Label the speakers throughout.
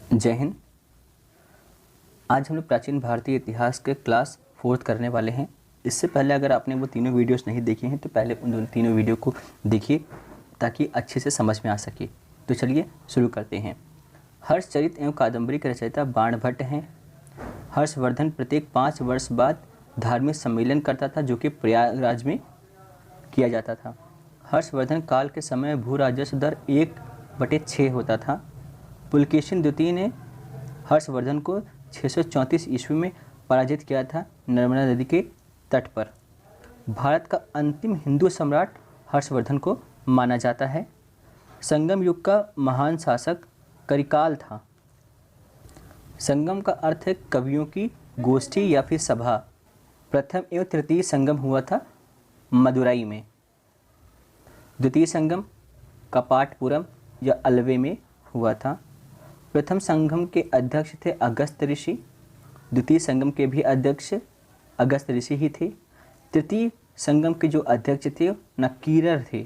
Speaker 1: जय हिंद। आज हम लोग प्राचीन भारतीय इतिहास के क्लास 4th करने वाले हैं। इससे पहले अगर आपने वो तीनों वीडियोस नहीं देखे हैं तो पहले उन तीनों वीडियो को देखिए ताकि अच्छे से समझ में आ सके। तो चलिए शुरू करते हैं। हर्षचरित एवं कादंबरी के रचयिता बाणभट्ट हैं। हर्षवर्धन प्रत्येक 5 वर्ष बाद धार्मिक सम्मेलन करता था जो कि प्रयागराज में किया जाता था। हर्षवर्धन काल के समय भू राजस्व दर 1/6 होता था। पुलकेशिन द्वितीय ने हर्षवर्धन को 634 ईस्वी में पराजित किया था नर्मदा नदी के तट पर। भारत का अंतिम हिंदू सम्राट हर्षवर्धन को माना जाता है। संगम युग का महान शासक करिकाल था। संगम का अर्थ है कवियों की गोष्ठी या फिर सभा। प्रथम एवं तृतीय संगम हुआ था मदुराई में। द्वितीय संगम कपाटपुरम या अलवे में हुआ था। प्रथम संगम के अध्यक्ष थे अगस्त ऋषि। द्वितीय संगम के भी अध्यक्ष अगस्त ऋषि ही थे। तृतीय संगम के जो अध्यक्ष थे नकीरर थे।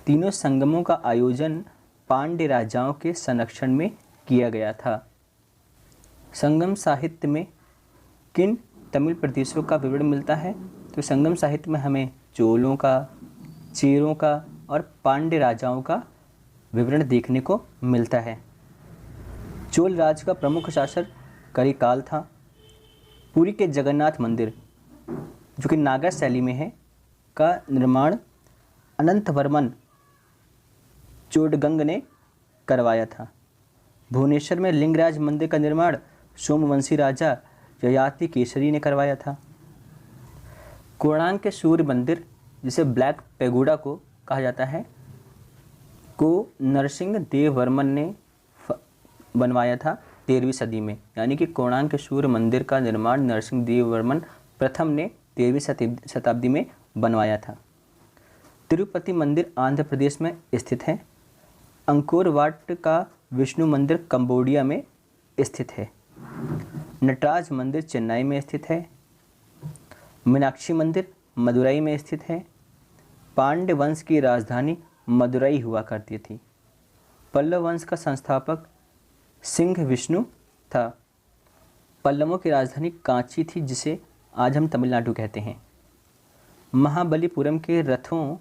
Speaker 1: तीनों संगमों का आयोजन पांड्य राजाओं के संरक्षण में किया गया था। संगम साहित्य में किन तमिल प्रदेशों का विवरण मिलता है? तो संगम साहित्य में हमें चोलों का, चेरों का और पांड्य राजाओं का विवरण देखने को मिलता है। चोल राज का प्रमुख शासक करिकाल था। पुरी के जगन्नाथ मंदिर जो कि नागर शैली में है का निर्माण अनंतवर्मन चोडगंग ने करवाया था। भुवनेश्वर में लिंगराज मंदिर का निर्माण सोमवंशी राजा ययाति केसरी ने करवाया था। कोणार्क के सूर्य मंदिर जिसे ब्लैक पेगोडा को कहा जाता है को नरसिंह देव वर्मन ने बनवाया था 13वीं सदी में। यानी कि कोणार्क के सूर्य मंदिर का निर्माण नरसिंह देव वर्मन प्रथम ने 13वीं शताब्दी में बनवाया था। तिरुपति मंदिर आंध्र प्रदेश में स्थित है। अंकोर वाट का विष्णु मंदिर कंबोडिया में स्थित है। नटराज मंदिर चेन्नई में स्थित है। मीनाक्षी मंदिर मदुरई में स्थित है। पांड्य वंश की राजधानी मदुरई हुआ करती थी। पल्लव वंश का संस्थापक सिंह विष्णु था। पल्लवों की राजधानी कांची थी जिसे आज हम तमिलनाडु कहते हैं। महाबलीपुरम के रथों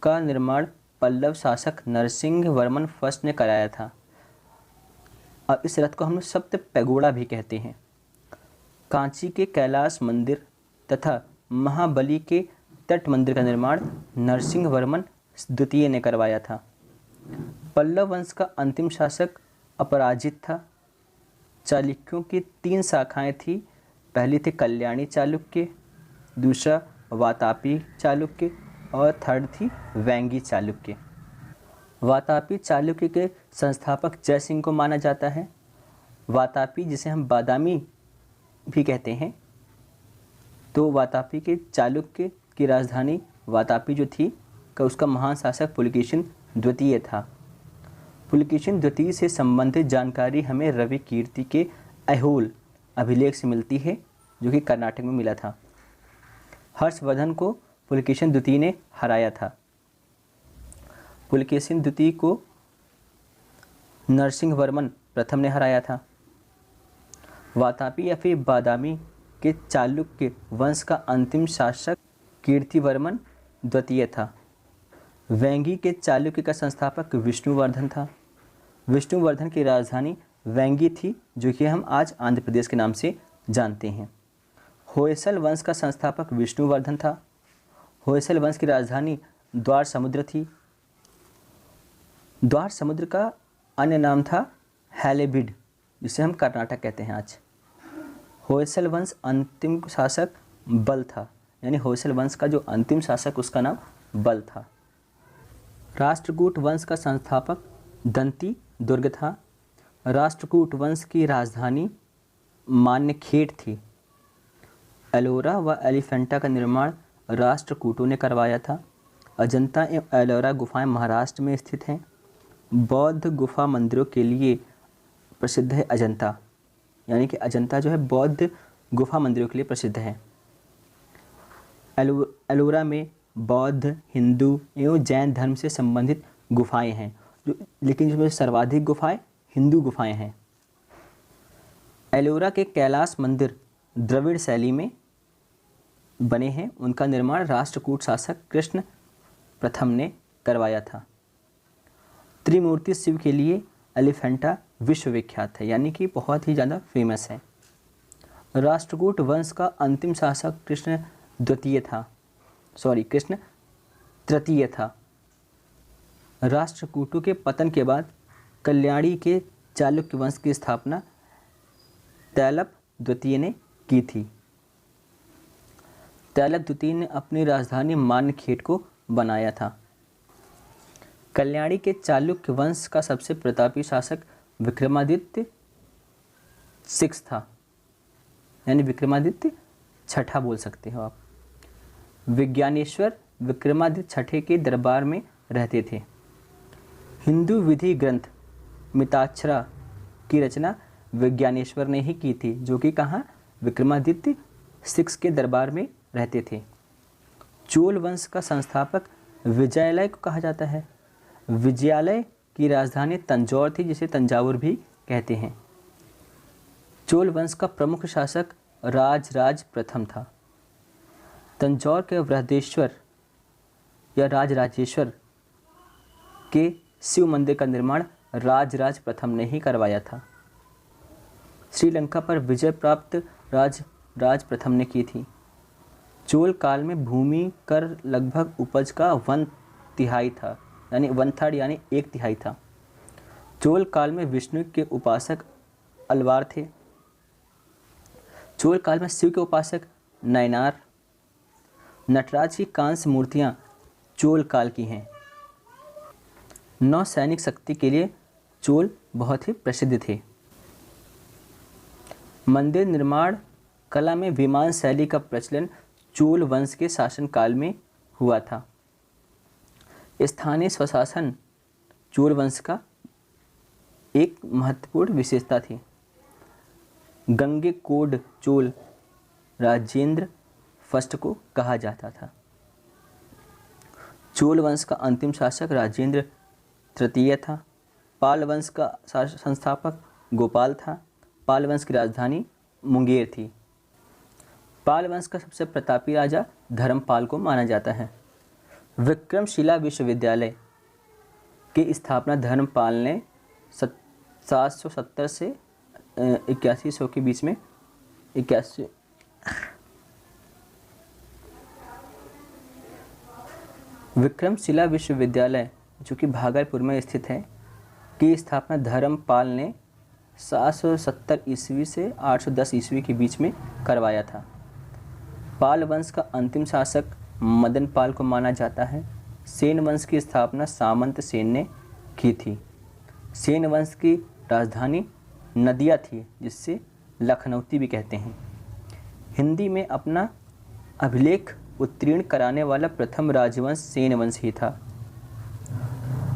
Speaker 1: का निर्माण पल्लव शासक नरसिंह वर्मन फर्स्ट ने कराया था। अब इस रथ को हम सप्त पैगोडा भी कहते हैं। कांची के कैलाश मंदिर तथा महाबली के तट मंदिर का निर्माण नरसिंह वर्मन द्वितीय ने करवाया था। पल्लव वंश का अंतिम शासक अपराजित था। चालुक्यों की 3 शाखाएं थी। पहली थी कल्याणी चालुक्य, दूसरा वातापी चालुक्य और थर्ड थी वेंगी चालुक्य। वातापी चालुक्य के संस्थापक जयसिंह को माना जाता है। वातापी जिसे हम बादामी भी कहते हैं, तो वातापी के चालुक्य की राजधानी वातापी जो थी का उसका महान शासक पुलकेशिन द्वितीय था। पुलकेशिन द्वितीय से संबंधित जानकारी हमें रवि कीर्ति के ऐहोल अभिलेख से मिलती है जो कि कर्नाटक में मिला था। हर्षवर्धन को पुलकेशिन द्वितीय ने हराया था। पुलकेशिन द्वितीय को नरसिंह वर्मन प्रथम ने हराया था। वातापी या फिर बादामी के चालुक्य वंश का अंतिम शासक कीर्तिवर्मन द्वितीय था। वेंगी के चालुक्य का संस्थापक विष्णुवर्धन था। विष्णुवर्धन की राजधानी वेंगी थी जो कि हम आज आंध्र प्रदेश के नाम से जानते हैं। होयसल वंश का संस्थापक विष्णुवर्धन था। होयसल वंश की राजधानी द्वार समुद्र थी। द्वार समुद्र का अन्य नाम था हैलेबिड जिसे हम कर्नाटक कहते हैं आज। होयसल वंश अंतिम शासक बल था। यानी होयसल वंश का जो अंतिम शासक उसका नाम बल था। राष्ट्रकूट वंश का संस्थापक दंती दुर्ग था। राष्ट्रकूट वंश की राजधानी मान्यखेड़ थी। एलोरा व एलिफेंटा का निर्माण राष्ट्रकूटों ने करवाया था। अजंता एवं एलोरा गुफाएं महाराष्ट्र में स्थित हैं। बौद्ध गुफा मंदिरों के लिए प्रसिद्ध है अजंता। यानी कि अजंता जो है बौद्ध गुफा मंदिरों के लिए प्रसिद्ध है। एलोरा में बौद्ध, हिंदू एवं जैन धर्म से संबंधित गुफाएं हैं लेकिन जिसमें सर्वाधिक गुफाएं हिंदू गुफाएं हैं। एलोरा के कैलाश मंदिर द्रविड़ शैली में बने हैं। उनका निर्माण राष्ट्रकूट शासक कृष्ण प्रथम ने करवाया था। त्रिमूर्ति शिव के लिए एलिफेंटा विश्वविख्यात है, यानी कि बहुत ही ज़्यादा फेमस है। राष्ट्रकूट वंश का अंतिम शासक कृष्ण तृतीय था। राष्ट्रकूटों के पतन के बाद कल्याणी के चालुक्य वंश की स्थापना तैलप द्वितीय ने की थी। तैलप द्वितीय ने अपनी राजधानी मान्यखेट को बनाया था। कल्याणी के चालुक्य वंश का सबसे प्रतापी शासक विक्रमादित्य 6 था, यानी विक्रमादित्य छठा बोल सकते हो आप। विज्ञानेश्वर विक्रमादित्य छठे के दरबार में रहते थे। हिंदू विधि ग्रंथ मिताक्षरा की रचना विज्ञानेश्वर ने ही की थी, जो कि कहाँ, विक्रमादित्य 6 के दरबार में रहते थे। चोल वंश का संस्थापक विजयालय को कहा जाता है। विजयालय की राजधानी तंजौर थी, जिसे तंजावुर भी कहते हैं। चोल वंश का प्रमुख शासक राजराज प्रथम था। तंजौर के बृहदेश्वर या राजराजेश्वर के शिव मंदिर का निर्माण राजराज प्रथम ने ही करवाया था। श्रीलंका पर विजय प्राप्त राज प्रथम ने की थी। चोल काल में भूमि कर लगभग उपज का 1/3 था, यानी 1/3 यानी 1/3 था। चोल काल में विष्णु के उपासक अलवार थे। चोल काल में शिव के उपासक नयनार। नटराज की कांस्य मूर्तियां चोल काल की हैं। नौसैनिक शक्ति के लिए चोल बहुत ही प्रसिद्ध थे। मंदिर निर्माण कला में विमान शैली का प्रचलन चोल वंश के शासनकाल में हुआ था। स्थानीय स्वशासन चोल वंश का एक महत्वपूर्ण विशेषता थी। गंगेकोंड चोल राजेंद्र फर्स्ट को कहा जाता था। चोल वंश का अंतिम शासक राजेंद्र तृतीय था। पाल वंश का संस्थापक गोपाल था। पाल वंश की राजधानी मुंगेर थी। पाल वंश का सबसे प्रतापी राजा धर्मपाल को माना जाता है। विक्रमशिला विश्वविद्यालय की स्थापना धर्मपाल ने 770 से 8100 के बीच में 81 विक्रमशिला विश्वविद्यालय, जो कि भागलपुर में स्थित है, की स्थापना धर्मपाल ने 770 ईस्वी से 810 ईस्वी के बीच में करवाया था। पाल वंश का अंतिम शासक मदन पाल को माना जाता है। सेन वंश की स्थापना सामंत सेन ने की थी। सेन वंश की राजधानी नदिया थी, जिससे लखनऊती भी कहते हैं। हिंदी में अपना अभिलेख उत्तीर्ण कराने वाला प्रथम राजवंश सेन वंश ही था।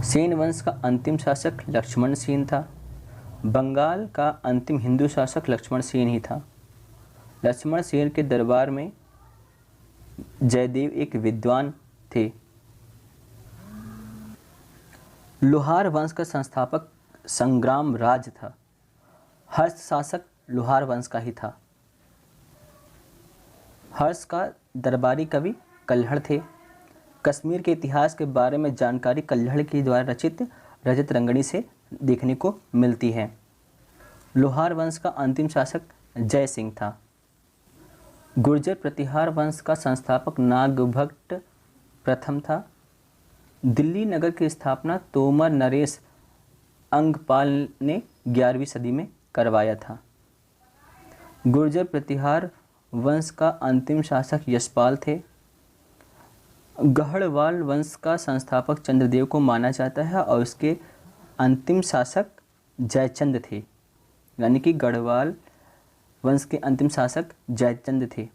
Speaker 1: सेन वंश का अंतिम शासक लक्ष्मण सेन था। बंगाल का अंतिम हिंदू शासक लक्ष्मण सेन ही था। लक्ष्मण सेन के दरबार में जयदेव एक विद्वान थे। लोहार वंश का संस्थापक संग्राम राज था। हर्ष शासक लोहार वंश का ही था। हर्ष का दरबारी कवि कल्हड़ थे। कश्मीर के इतिहास के बारे में जानकारी कल्हड़ के द्वारा रचित रजत रंगनी से देखने को मिलती है। लोहार वंश का अंतिम शासक जय सिंह था। गुर्जर प्रतिहार वंश का संस्थापक नागभट्ट प्रथम था। दिल्ली नगर की स्थापना तोमर नरेश अंगपाल ने 11वीं सदी में करवाया था। गुर्जर प्रतिहार वंश का अंतिम शासक यशपाल थे। गढ़वाल वंश का संस्थापक चंद्रदेव को माना जाता है और उसके अंतिम शासक जयचंद थे, यानी कि गढ़वाल वंश के अंतिम शासक जयचंद थे।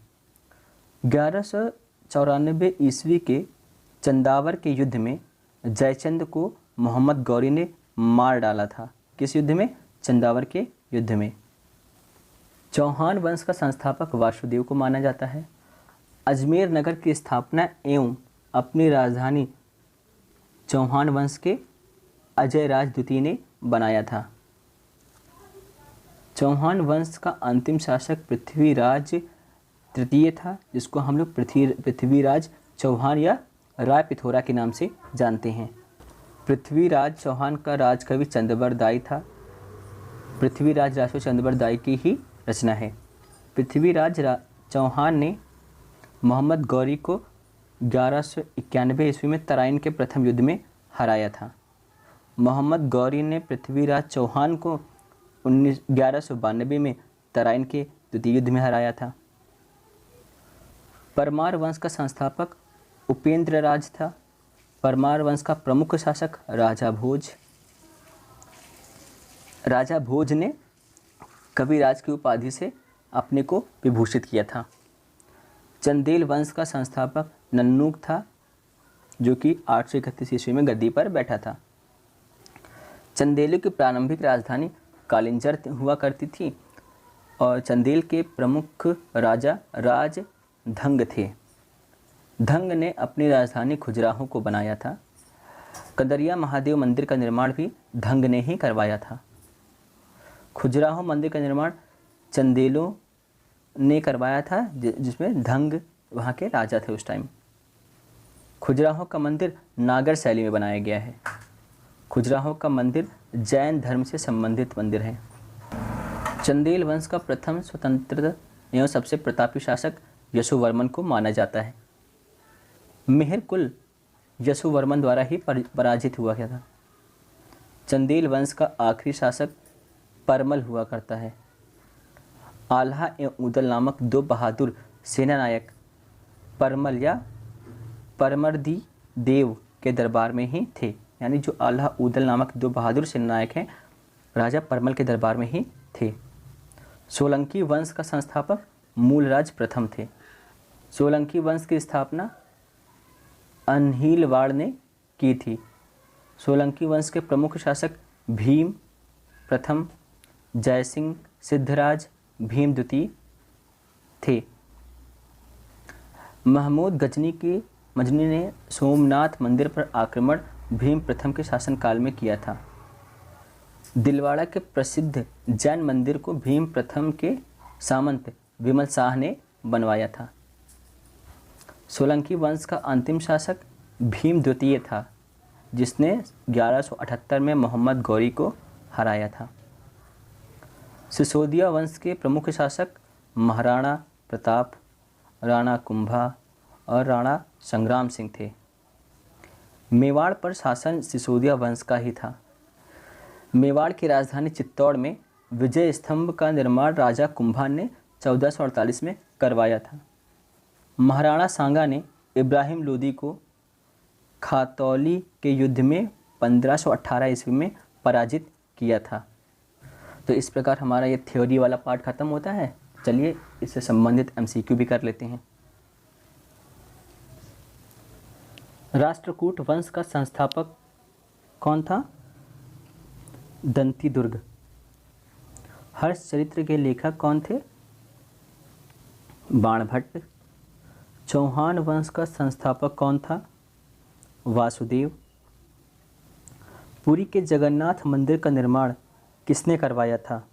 Speaker 1: 1194 ईस्वी के चंदावर के युद्ध में जयचंद को मोहम्मद गौरी ने मार डाला था। किस युद्ध में? चंदावर के युद्ध में। चौहान वंश का संस्थापक वासुदेव को माना जाता है। अजमेर नगर की स्थापना एवं अपनी राजधानी चौहान वंश के अजय राज द्वितीय ने बनाया था। चौहान वंश का अंतिम शासक पृथ्वीराज तृतीय था, जिसको हम लोग पृथ्वीराज चौहान या राय पिथौरा के नाम से जानते हैं। पृथ्वीराज चौहान का राजकवि चंद्रबरदाई था। पृथ्वीराज राजकवि चंद्रबरदाई की ही रचना है। पृथ्वीराज चौहान ने मोहम्मद गौरी को 1191 ईस्वी में तराइन के प्रथम युद्ध में हराया था। मोहम्मद गौरी ने पृथ्वीराज चौहान को 1192 में तराइन के द्वितीय युद्ध में हराया था। परमार वंश का संस्थापक उपेंद्र राज था। परमार वंश का प्रमुख शासक राजा भोज। राजा भोज ने कविराज की उपाधि से अपने को विभूषित किया था। चंदेल वंश का संस्थापक नन्नूक था, जो कि 831 ईस्वी में गद्दी पर बैठा था। चंदेलों की प्रारंभिक राजधानी कालिंजर हुआ करती थी और चंदेल के प्रमुख राजा राजधंग थे। धंग ने अपनी राजधानी खजुराहो को बनाया था। कंदरिया महादेव मंदिर का निर्माण भी धंग ने ही करवाया था। खजुराहो मंदिर का निर्माण चंदेलों ने करवाया था, जिसमें धंग वहाँ के राजा थे उस टाइम। खजुराहो का मंदिर नागर शैली में बनाया गया है। खजुराहो का मंदिर जैन धर्म से संबंधित मंदिर है। चंदेल वंश का प्रथम स्वतंत्र एवं सबसे प्रतापी शासक यशोवर्मन को माना जाता है। मेहर कुल यशोवर्मन द्वारा ही पराजित हुआ गया था। चंदेल वंश का आखिरी शासक परमल हुआ करता है। आल्हा एवं उदल नामक दो बहादुर सेनानायक परमल या परमर्दी देव के दरबार में ही थे। यानी जो आल्हा उदल नामक दो बहादुर सेनानायक हैं, राजा परमल के दरबार में ही थे। सोलंकी वंश का संस्थापक मूलराज प्रथम थे। सोलंकी वंश की स्थापना अनहीलवाड़ ने की थी। सोलंकी वंश के प्रमुख शासक भीम प्रथम, जयसिंह, सिद्धराज, भीम द्वितीय थे। महमूद मजनी ने सोमनाथ मंदिर पर आक्रमण भीम प्रथम के शासनकाल में किया था। दिलवाड़ा के प्रसिद्ध जैन मंदिर को भीम प्रथम के सामंत विमल शाह ने बनवाया था। सोलंकी वंश का अंतिम शासक भीम द्वितीय था, जिसने 1178 में मोहम्मद गौरी को हराया था। सिसोदिया वंश के प्रमुख शासक महाराणा प्रताप, राणा कुंभा और राणा संग्राम सिंह थे। मेवाड़ पर शासन सिसोदिया वंश का ही था। मेवाड़ की राजधानी चित्तौड़ में विजय स्तंभ का निर्माण राजा कुंभा ने 1448 में करवाया था। महाराणा सांगा ने इब्राहिम लोदी को खातौली के युद्ध में 1518 ईस्वी में पराजित किया था। तो इस प्रकार हमारा ये थ्योरी वाला पार्ट खत्म होता है। चलिए इससे संबंधित एमसीक्यू भी कर लेते हैं। राष्ट्रकूट वंश का संस्थापक कौन था? दंती दुर्ग। हर्ष चरित्र के लेखक कौन थे? बाणभट्ट। चौहान वंश का संस्थापक कौन था? वासुदेव। पुरी के जगन्नाथ मंदिर का निर्माण किसने करवाया था?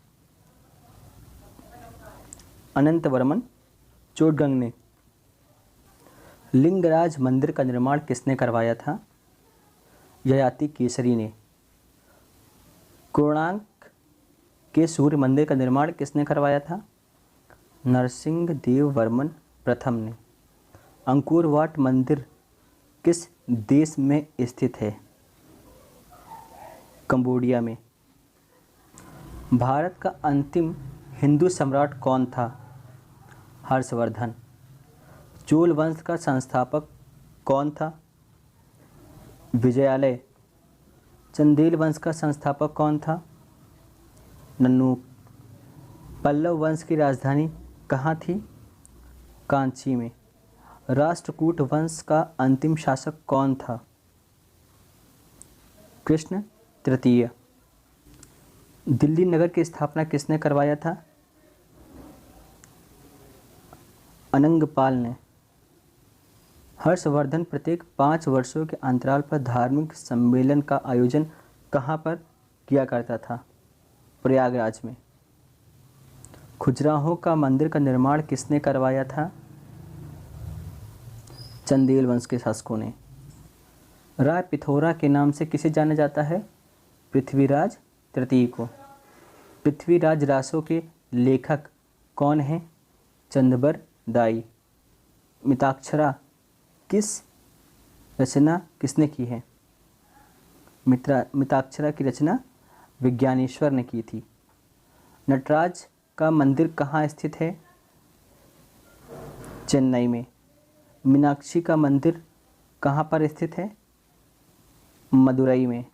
Speaker 1: अनंतवर्मन चोडगंग ने। लिंगराज मंदिर का निर्माण किसने करवाया था? ययाति केसरी ने। कोणार्क के सूर्य मंदिर का निर्माण किसने करवाया था? नरसिंह देव वर्मन प्रथम ने। अंकोर वाट मंदिर किस देश में स्थित है? कंबोडिया में। भारत का अंतिम हिंदू सम्राट कौन था? हर्षवर्धन। चोल वंश का संस्थापक कौन था? विजयालय। चंदेल वंश का संस्थापक कौन था? नन्नूक। पल्लव वंश की राजधानी कहाँ थी? कांची में। राष्ट्रकूट वंश का अंतिम शासक कौन था? कृष्ण तृतीय। दिल्ली नगर की स्थापना किसने करवाया था? अनंगपाल ने। हर्षवर्धन प्रत्येक 5 वर्षों के अंतराल पर धार्मिक सम्मेलन का आयोजन कहाँ पर किया करता था? प्रयागराज में। खजुराहो का मंदिर का निर्माण किसने करवाया था? चंदेल वंश के शासकों ने। राय पिथौरा के नाम से किसे जाना जाता है? पृथ्वीराज तृतीय को। पृथ्वीराज रासो के लेखक कौन हैं? चंदबर दाई। मिताक्षरा किस रचना किसने की है? मिताक्षरा की रचना विज्ञानेश्वर ने की थी। नटराज का मंदिर कहाँ स्थित है? चेन्नई में। मीनाक्षी का मंदिर कहाँ पर स्थित है? मदुरई में।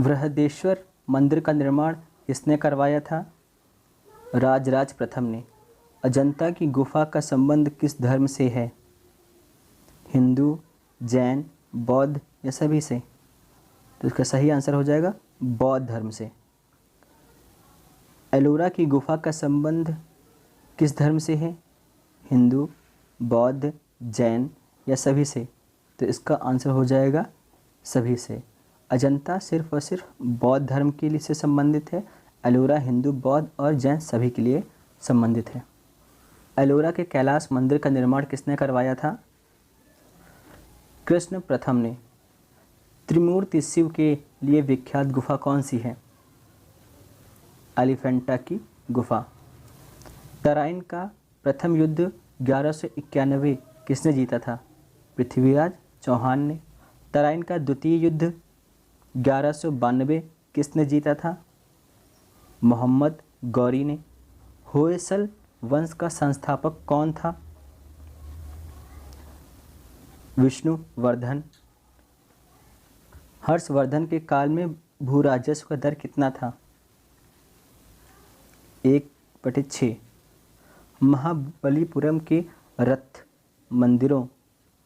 Speaker 1: बृहदेश्वर मंदिर का निर्माण किसने करवाया था? राजराज प्रथम ने। अजंता की गुफा का संबंध किस धर्म से है? हिंदू, जैन, बौद्ध या सभी से? तो इसका सही आंसर हो जाएगा बौद्ध धर्म से। एलोरा की गुफा का संबंध किस धर्म से है? हिंदू, बौद्ध, जैन या सभी से? तो इसका आंसर हो जाएगा सभी से। अजंता सिर्फ और सिर्फ बौद्ध धर्म के लिए से संबंधित है। एलोरा हिंदू, बौद्ध और जैन सभी के लिए संबंधित है। एलोरा के कैलाश मंदिर का निर्माण किसने करवाया था? कृष्ण प्रथम ने। त्रिमूर्ति शिव के लिए विख्यात गुफा कौन सी है? एलिफेंटा की गुफा। तराइन का प्रथम युद्ध 1191 किसने जीता था? पृथ्वीराज चौहान ने। तराइन का द्वितीय युद्ध 1192 किसने जीता था? मोहम्मद गौरी ने। होयसल वंश का संस्थापक कौन था? विष्णुवर्धन। हर्षवर्धन के काल में भू राजस्व का दर कितना था? 1/6। महाबलीपुरम के रथ मंदिरों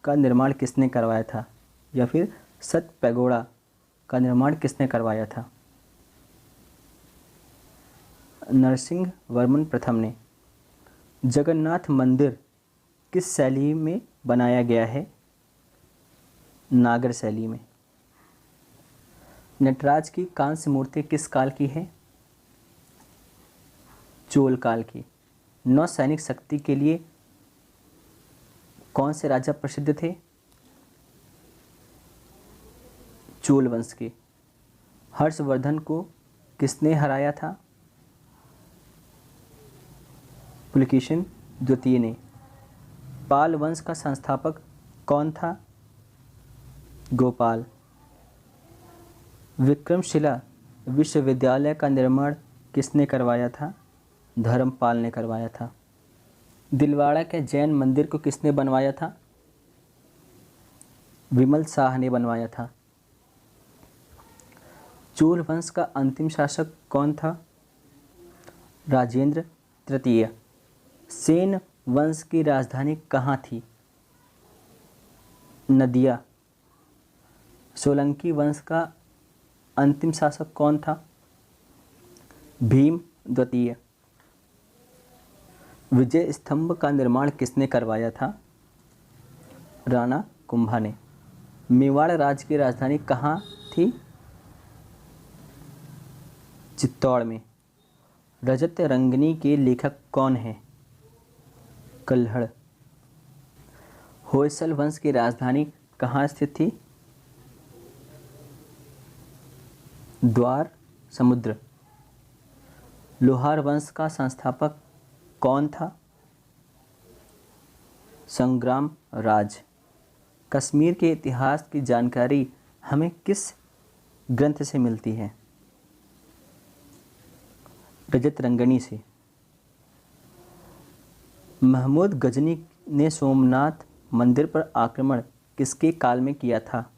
Speaker 1: का निर्माण किसने करवाया था? या फिर सत पैगोड़ा का निर्माण किसने करवाया था? नरसिंह वर्मन प्रथम ने। जगन्नाथ मंदिर किस शैली में बनाया गया है? नागर शैली में। नटराज की कांस्य मूर्ति किस काल की है? चोल काल की। नौसैनिक शक्ति के लिए कौन से राजा प्रसिद्ध थे? चोल वंश के। हर्षवर्धन को किसने हराया था? पुलकेशिन द्वितीय ने। पाल वंश का संस्थापक कौन था? गोपाल। विक्रमशिला विश्वविद्यालय का निर्माण किसने करवाया था? धर्मपाल ने करवाया था। दिलवाड़ा के जैन मंदिर को किसने बनवाया था? विमल शाह ने बनवाया था। चोल वंश का अंतिम शासक कौन था? राजेंद्र तृतीय। सेन वंश की राजधानी कहाँ थी? नदिया। सोलंकी वंश का अंतिम शासक कौन था? भीम द्वितीय। विजय स्तंभ का निर्माण किसने करवाया था? राणा कुंभा ने। मेवाड़ राज्य की राजधानी कहाँ थी? चित्तौड़ में। रजत रंगनी के लेखक कौन हैं? कल्हड़। होयसल वंश की राजधानी कहाँ स्थित थी? द्वार समुद्र। लोहार वंश का संस्थापक कौन था? संग्राम राज। कश्मीर के इतिहास की जानकारी हमें किस ग्रंथ से मिलती है? रजत रंगनी से। महमूद गजनी ने सोमनाथ मंदिर पर आक्रमण किसके काल में किया था?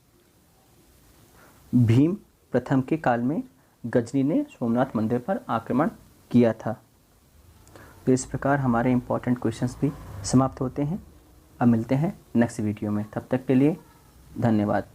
Speaker 1: भीम प्रथम के काल में गजनी ने सोमनाथ मंदिर पर आक्रमण किया था। तो इस प्रकार हमारे इम्पोर्टेंट क्वेश्चंस भी समाप्त होते हैं। अब मिलते हैं नेक्स्ट वीडियो में। तब तक के लिए धन्यवाद।